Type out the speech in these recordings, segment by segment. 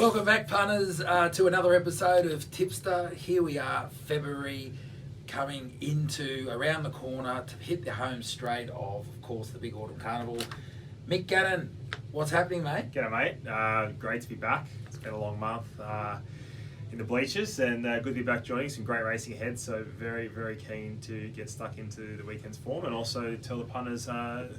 Welcome back, punters, to another episode of Tipster. Here we are, February, coming into around the corner to hit the home straight of course, the big autumn carnival. Mick Gannon, what's happening, mate? G'day, mate. Great to be back. It's been a long month in the bleachers, and good to be back joining. Some great racing ahead, so very, very keen to get stuck into the weekend's form, and also tell the punters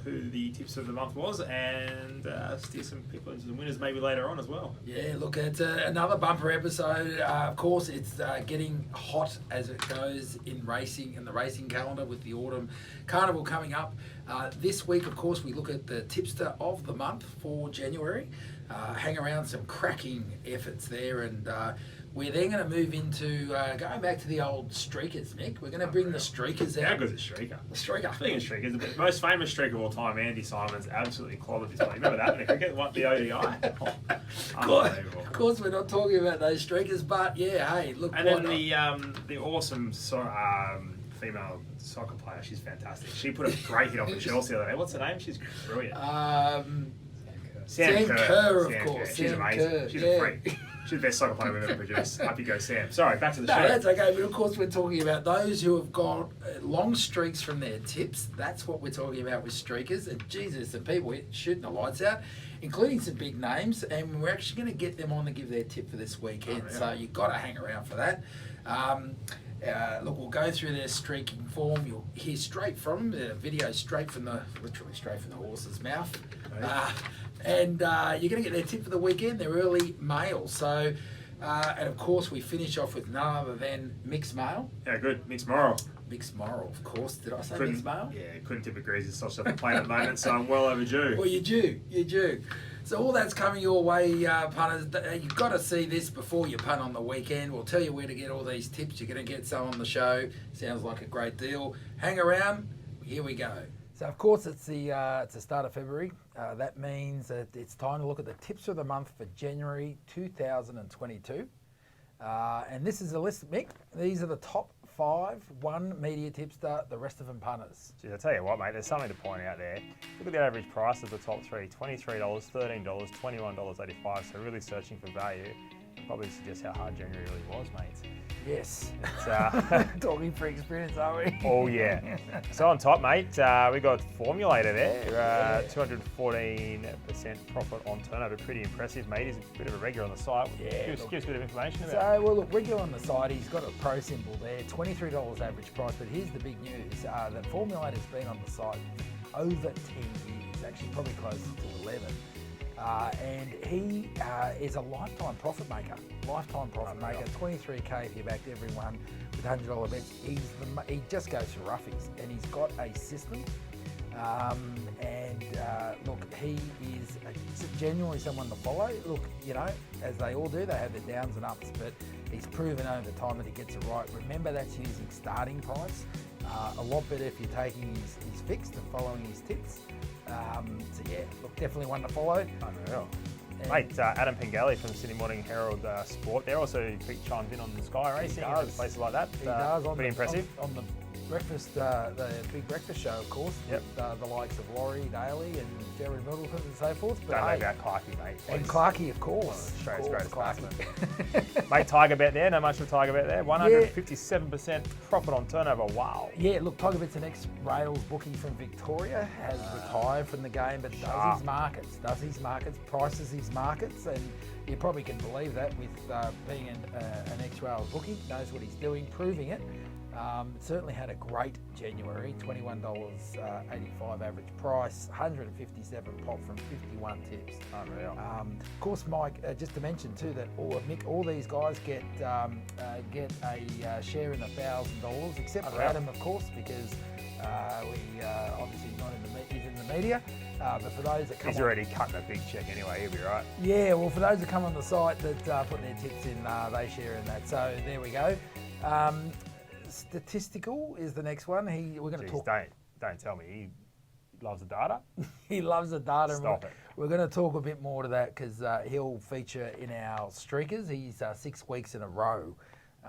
who the tips of the month was, and steer some people into the winners maybe later on as well. Yeah, look, it's another bumper episode. Of course, it's getting hot as it goes in racing and the racing calendar with the autumn carnival coming up. This week, of course, we look at the tipster of the month for January. Hang around some cracking efforts there, and we're then going to move into going back to the old streakers, Mick. We're going to bring the streakers out. How good is a streaker? The streaker. Speaking of streakers, the most famous streaker of all time, Andy Simons, absolutely clobbered this one. Remember that in the cricket? What, the ODI? Unbelievable. Of course, we're not talking about those streakers, but yeah, hey, look. And then the awesome female soccer player, she's fantastic. She put a great hit off the Chelsea the other day. What's her name? She's brilliant. Sam Kerr, of course. She's amazing. She's a freak. She's the best soccer player we've ever produced. Up you go, Sam. Sorry, back to the show. No, that's okay. But of course, we're talking about those who have got long streaks from their tips. That's what we're talking about with streakers. And Jesus, some people shooting the lights out, including some big names. And we're actually going to get them on to give their tip for this weekend. Oh, yeah. So you've got to hang around for that. Look, we'll go through their streaking form. You'll hear straight from them, the video literally straight from the horse's mouth. And you're going to get their tip for the weekend, their early mail. So, and of course, we finish off with none other than Mick's mail. Yeah, good. Mick's moral. Mick's moral, of course. Did I say Mick's mail? Yeah, couldn't tip agrees. It's such a plane at the moment, so I'm well overdue. Well, you're due. So all that's coming your way, punters. You've got to see this before you punt on the weekend. We'll tell you where to get all these tips. You're going to get some on the show. Sounds like a great deal. Hang around. Here we go. So, of course, it's the start of February. That means that it's time to look at the tips of the month for January 2022. And this is a list, Mick. These are the top 5, one media tipster, the rest of them punters. Geez, I tell you what, mate, there's something to point out there. Look at the average price of the top 3, $23, $13, $21.85. So really searching for value. Probably suggests how hard January really was, mate. Yes. It's, talking for experience, are we? Oh, yeah. So on top, mate, we got Formulator there. 214% profit on turnover. Pretty impressive, mate. He's a bit of a regular on the site. Yeah, give us a bit of information about it. So, well, look, regular on the site, he's got a pro symbol there, $23 average price. But here's the big news. The Formulator's been on the site over 10 years, actually probably closer to 11. And he is a lifetime profit maker. 23K if you backed everyone with $100 bets. He just goes for roughies, and he's got a system. Look, he is genuinely someone to follow. Look, you know, as they all do, they have their downs and ups, but he's proven over time that he gets it right. Remember, that's using starting price. A lot better if you're taking his fixed and following his tips. So yeah, look, definitely one to follow. Unreal. Mate, Adam Pengelly from Sydney Morning Herald Sport. They're also chimed in on the Sky Racing and places like that. He does. Pretty impressive. On the breakfast, the big breakfast show, of course, with the likes of Laurie Daly and Jerry Middleton and so forth. But don't know about Clarkey, mate. And Clarkey, of course. Australia's greatest batsman. Mate, Tiger Bet there. Not much of a Tiger Bet there. 157% profit on turnover. Wow. Yeah, look, Tiger Bet's an ex-Rails bookie from Victoria, has retired from the game, but does his markets, prices his markets, and you probably can believe that with being an ex-Rails bookie, knows what he's doing, proving it. Certainly had a great January, $21.85 average price, 157 pop from 51 tips. Unreal. Of course, Mike, just to mention too that all these guys get a share in $1,000, except for Adam, of course, because we obviously not he's in the media. But for those that come, he's already cutting a big check anyway. He'll be right. Yeah, well, for those that come on the site that put their tips in, they share in that. So there we go. Statistical is the next one. We're going to talk. Don't tell me he loves the data. He loves the data. Stop it. We're going to talk a bit more to that because he'll feature in our streakers. He's 6 weeks in a row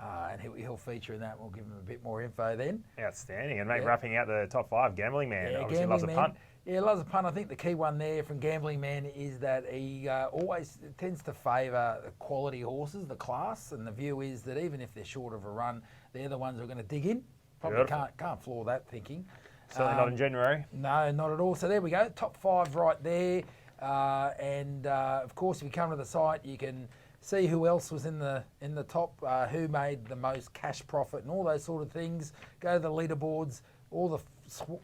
and he'll feature in that. We'll give him a bit more info then. Outstanding. And mate, wrapping out the top 5, Gambling Man. Obviously Gambling loves a Man. punt. Yeah, loves a punt. I think the key one there from Gambling Man is that he always tends to favour the quality horses, the class, and the view is that even if they're short of a run, they're the ones who are going to dig in. Probably can't flaw that thinking. Certainly not in January. No, not at all. So there we go, top 5 right there. Of course, if you come to the site, you can see who else was in the top, who made the most cash profit and all those sort of things. Go to the leaderboards. All the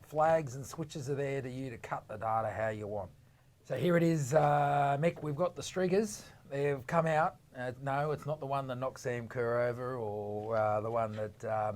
flags and switches are there to you to cut the data how you want. So here it is, Mick. We've got the streakers. They've come out. No, it's not the one that knocked Sam Kerr over or the one that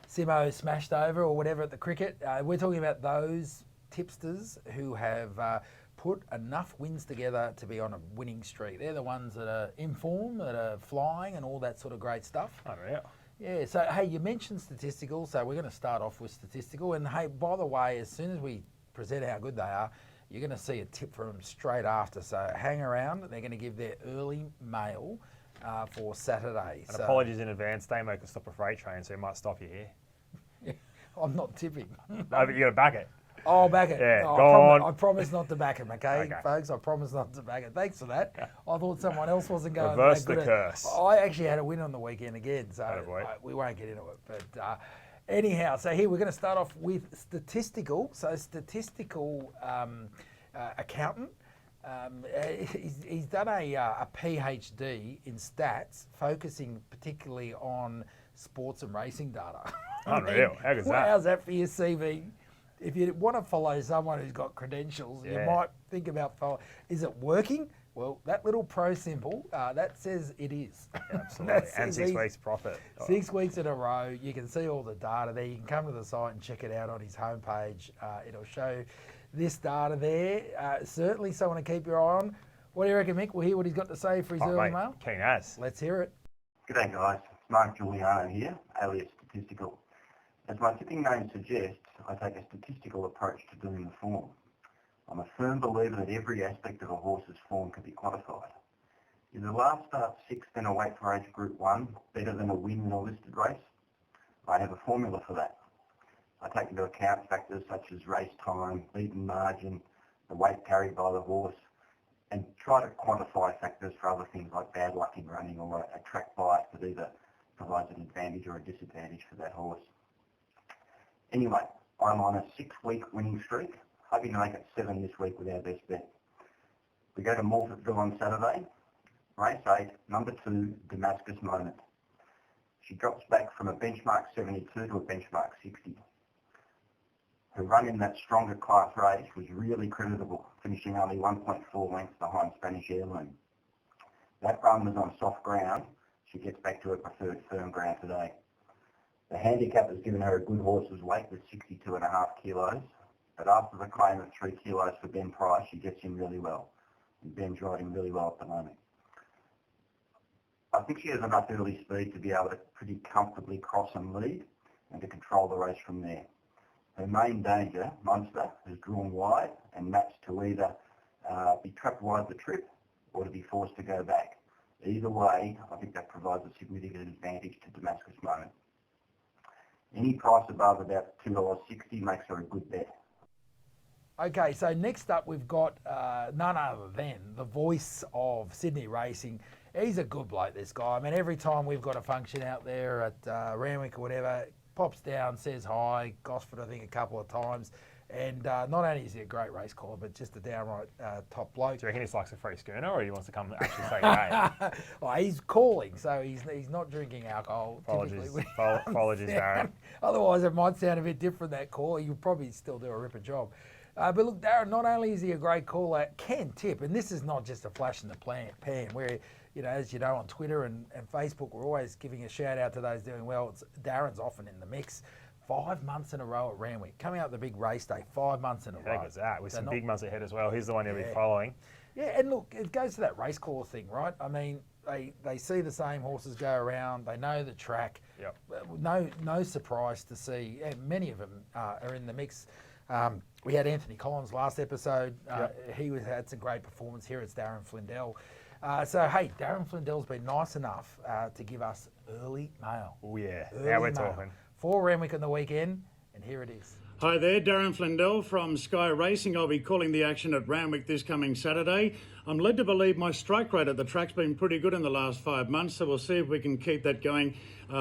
Simo smashed over or whatever at the cricket. We're talking about those tipsters who have put enough wins together to be on a winning streak. They're the ones that are in form, that are flying and all that sort of great stuff. Unreal. Yeah, so hey, you mentioned statistical, so we're going to start off with statistical. And hey, by the way, as soon as we present how good they are, you're going to see a tip from them straight after. So hang around. They're going to give their early mail for Saturday. And apologies in advance, Damo can stop a freight train, so he might stop you here. I'm not tipping. No, but you got to back it. I'll back it. Yeah, go on. I promise not to back him, okay, folks? I promise not to back it. Thanks for that. I thought someone else wasn't going Reverse that good the curse. I actually had a win on the weekend again, so we won't get into it. But anyhow, so here we're going to start off with statistical. So statistical accountant. He's done a PhD in stats, focusing particularly on sports and racing data. Unreal. How good's that? How's that for your CV? If you want to follow someone who's got credentials, you might think about is it working? Well, that little pro symbol, that says it is. Absolutely. And 6 weeks profit. 6 weeks in a row. You can see all the data there. You can come to the site and check it out on his homepage. It'll show this data there. Certainly someone to keep your eye on. What do you reckon, Mick? We'll hear what he's got to say for his early mail. Keen as. Let's hear it. G'day guys, it's Mark Giuliano here, alias Statistical. As my tipping name suggests, I take a statistical approach to doing the form. I'm a firm believer that every aspect of a horse's form can be quantified. Is the last start sixth in a weight for age group 1 better than a win in a listed race? I have a formula for that. I take into account factors such as race time, beaten margin, the weight carried by the horse, and try to quantify factors for other things like bad luck in running or a track bias that either provides an advantage or a disadvantage for that horse. Anyway, I'm on a 6-week winning streak, hoping to make it 7 this week with our best bet. We go to Morphettville on Saturday, race 8, number 2, Damascus Moment. She drops back from a benchmark 72 to a benchmark 60. Her run in that stronger class race was really creditable, finishing only 1.4 lengths behind Spanish Heirloom. That run was on soft ground. She gets back to her preferred firm ground today. The handicap has given her a good horse's weight with 62.5 kilos, but after the claim of 3 kilos for Ben Price, she gets in really well. And Ben's riding really well at the moment. I think she has enough early speed to be able to pretty comfortably cross and lead and to control the race from there. Her main danger, Munster, has drawn wide and matched to either be trapped wide the trip or to be forced to go back. Either way, I think that provides a significant advantage to Damascus Moment. Any price above about $2.60 makes her a good bet. Okay, so next up we've got none other than the voice of Sydney racing. He's a good bloke, this guy. I mean, every time we've got a function out there at Randwick or whatever, pops down, says hi, Gosford I think a couple of times, and not only is he a great race caller, but just a downright top bloke. Do you reckon he likes a free schooner, or he wants to come and actually say hey? Well, he's calling, so he's not drinking alcohol. Apologies, Darren. Otherwise, it might sound a bit different, that call. You'll probably still do a ripper job. But look, Darren, not only is he a great caller, can tip, and this is not just a flash in the pan, where, you know, as you know, on Twitter and Facebook, we're always giving a shout out to those doing well. Darren's often in the mix. 5 months in a row at Randwick, coming out the big race day, 5 months in a row. How good's that? With some big months ahead as well. He's the one you'll be following. Yeah, and look, it goes to that race caller thing, right? I mean, they see the same horses go around, they know the track. Yep. No surprise to see, many of them are in the mix. We had Anthony Collins last episode. He had some great performance. Here it's Darren Flindell. So, hey, Darren Flindell's been nice enough to give us Early mail. Oh yeah, Early now we're mail. talking. 4 Renwick on the weekend, and here it is. Hi there, Darren Flindell from Sky Racing. I'll be calling the action at Randwick this coming Saturday. I'm led to believe my strike rate at the track's been pretty good in the last 5 months, so we'll see if we can keep that going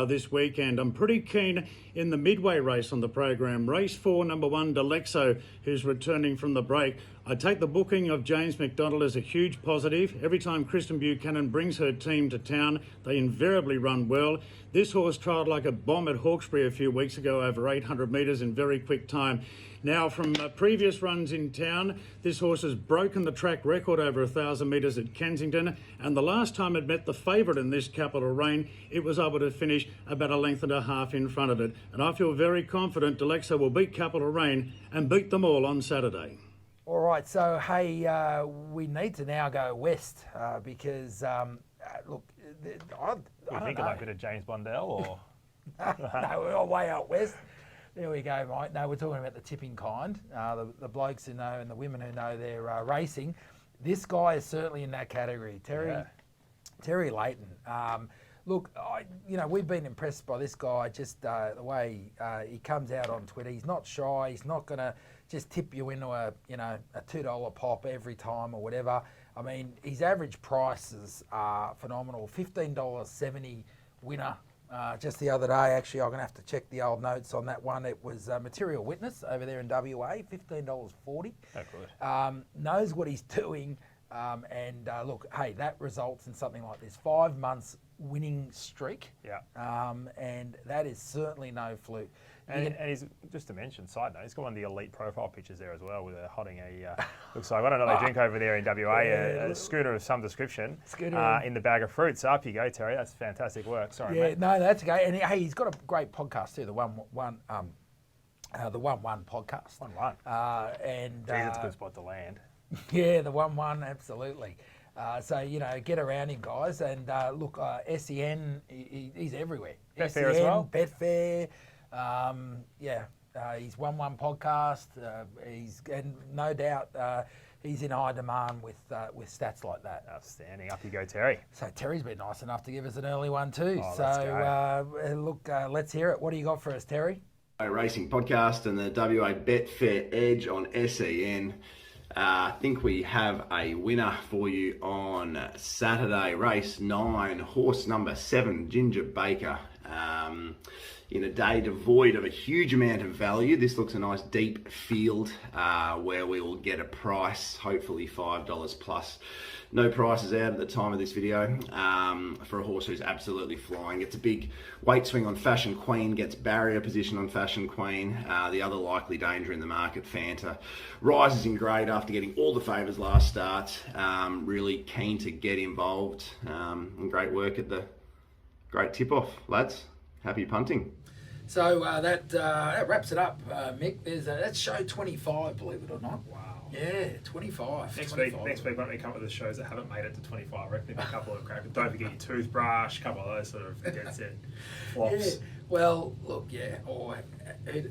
this weekend. I'm pretty keen in the midway race on the program. Race 4, number 1, Delexo, who's returning from the break. I take the booking of James McDonald as a huge positive. Every time Kristen Buchanan brings her team to town, they invariably run well. This horse trialled like a bomb at Hawkesbury a few weeks ago over 800 metres in very quick time. Now, from previous runs in town, this horse has broken the track record over 1,000 metres at Kensington, and the last time it met the favourite in this Capital Reign, it was able to finish about a length and a half in front of it. And I feel very confident Delexo will beat Capital Reign and beat them all on Saturday. All right, so hey, we need to now go west because look, I don't think know. like a bit of James Blundell or No, we're all way out west. There we go, mate. No, we're talking about the tipping kind, the blokes who know and the women who know their racing. This guy is certainly in that category, Terry Leighton. Look, we've been impressed by this guy, just the way he comes out on Twitter. He's not shy. He's not going to just tip you into a $2 pop every time or whatever. I mean, his average prices are phenomenal. $15.70 winner. Just the other day, actually, I'm going to have to check the old notes on that one. It was Material Witness over there in WA, $15.40. oh, good. Knows what he's doing. Look, hey, that results in something like this. 5 months winning streak. Yeah. And that is certainly no fluke. And he's, just to mention, side note, he's got one of the elite profile pictures there as well, with holding looks like, I don't know, they drink over there in WA, a schooner of some description in the bag of fruit. So up you go, Terry. That's fantastic work. Sorry, mate. No, that's okay. And hey, he's got a great podcast too, the One podcast. 1-1. And Geez, it's a good spot to land. Yeah, the 1-1, absolutely. Get around him, guys. And look, SEN, he's everywhere. Betfair as well. Betfair. He's 1-1 podcast. And no doubt he's in high demand with stats like that. Outstanding. Up you go, Terry. So Terry's been nice enough to give us an early one too. Oh, let's go. Let's hear it. What do you got for us, Terry? Racing podcast and the WA Betfair Edge on SEN. I think we have a winner for you on Saturday, race 9, horse number 7, Ginger Baker. In a day devoid of a huge amount of value, this looks a nice deep field where we will get a price, hopefully $5 plus. No prices out at the time of this video for a horse who's absolutely flying. Gets a big weight swing on Fashion Queen, gets barrier position on Fashion Queen. The other likely danger in the market, Fanta, rises in grade after getting all the favours last start. Really keen to get involved. And great work at the great tip-off, lads. Happy punting. So that wraps it up, Mick. That's show 25, believe it or not. Wow. Yeah, 25. Next 25. week, why don't we come up with the shows that haven't made it to 25? I reckon a couple of crap. Don't forget your toothbrush, a couple of those sort of dead set flops. Yeah. Well, look, or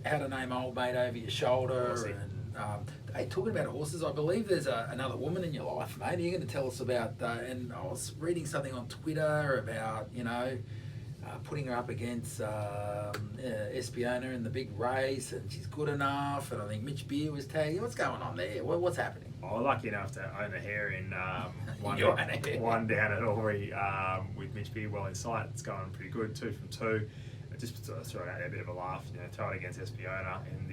how to name old mate over your shoulder. Horsey. And hey, talking about horses, I believe there's another woman in your life, mate. Are you going to tell us about? And I was reading something on Twitter about putting her up against Espiona in the big race, and she's good enough. And I think Mitch Beer was tagging. What's going on there? What's happening? I'm lucky enough to own a hare in one down at Albury with Mitch Beer well in sight. It's going pretty good, 2 from 2. Just to throw out a bit of a laugh, throw it against Espiona in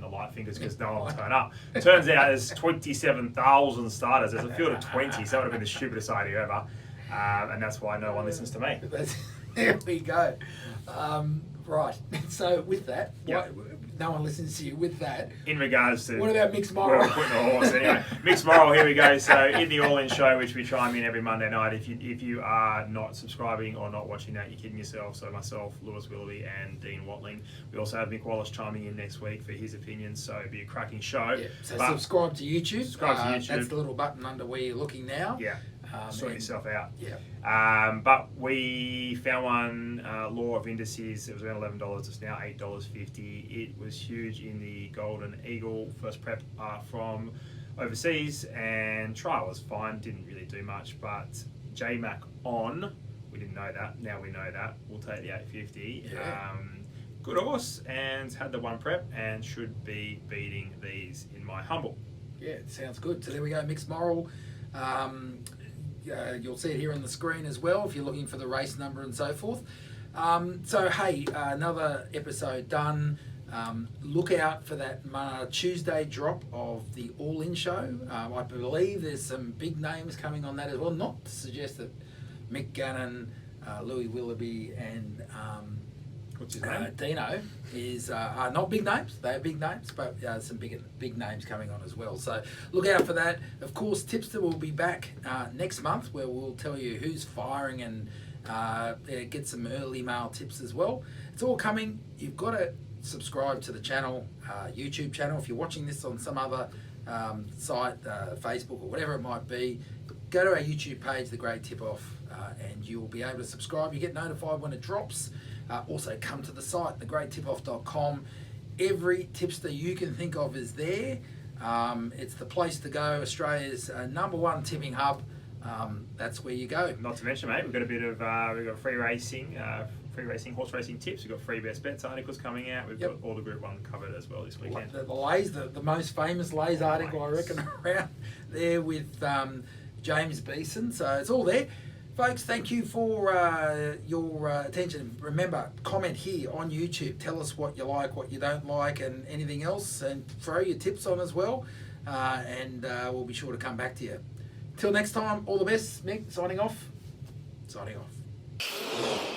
the light fingers because no one will turn up. Turns out there's 27,000 starters. There's a field of 20, so that would have been the stupidest idea ever. And that's why no one listens to me. There we go. Right. So with that, no one listens to you with that. In regards to... What about Mixed Moral? Well, putting a horse anyway. Mixed Moral, here we go. So in the All In Show, which we try and in every Monday night, if you are not subscribing or not watching that, you're kidding yourself. So myself, Lewis Willoughby and Dean Watling. We also have Mick Wallace chiming in next week for his opinions, so it'll be a cracking show. Yeah. So subscribe to YouTube. Subscribe to YouTube. That's the little button under where you're looking now. Yeah. Sort yourself out. Yeah. But we found one, Law of Indices. It was around $11. It's now $8.50. It was huge in the Golden Eagle first prep from overseas, and trial was fine. Didn't really do much, but J-Mac on We didn't know that. Now we know that. We'll take the 850. Yeah. Good horse, and had the one prep and should be beating these in my humble. Yeah, it sounds good. So there we go, Mixed Moral. You'll see it here on the screen as well if you're looking for the race number and so forth. So hey, another episode done. Look out for that Tuesday drop of the All-In show. I believe there's some big names coming on that as well. Not to suggest that Mick Gannon, Louis Willoughby and What's his name? Dino are not big names. They are big names, but some big names coming on as well. So look out for that. Of course, Tipster will be back next month, where we'll tell you who's firing and get some early mail tips as well. It's all coming. You've got to subscribe to the channel, YouTube channel. If you're watching this on some other site, Facebook or whatever it might be, go to our YouTube page, The Great Tip Off, and you'll be able to subscribe. You get notified when it drops. Also come to the site, thegreattipoff.com. Every tipster you can think of is there. It's the place to go. Australia's #1 tipping hub. That's where you go. Not to mention, mate, we've got a bit of we've got free racing, horse racing tips. We've got free best bets articles coming out. We've got all the Group 1 covered as well this weekend. The Lays, the most famous Lays article I reckon around there with James Beeson. So it's all there. Folks, thank you for your attention. Remember, comment here on YouTube. Tell us what you like, what you don't like, and anything else. And throw your tips on as well. And we'll be sure to come back to you. Till next time, all the best. Mick, signing off. Signing off.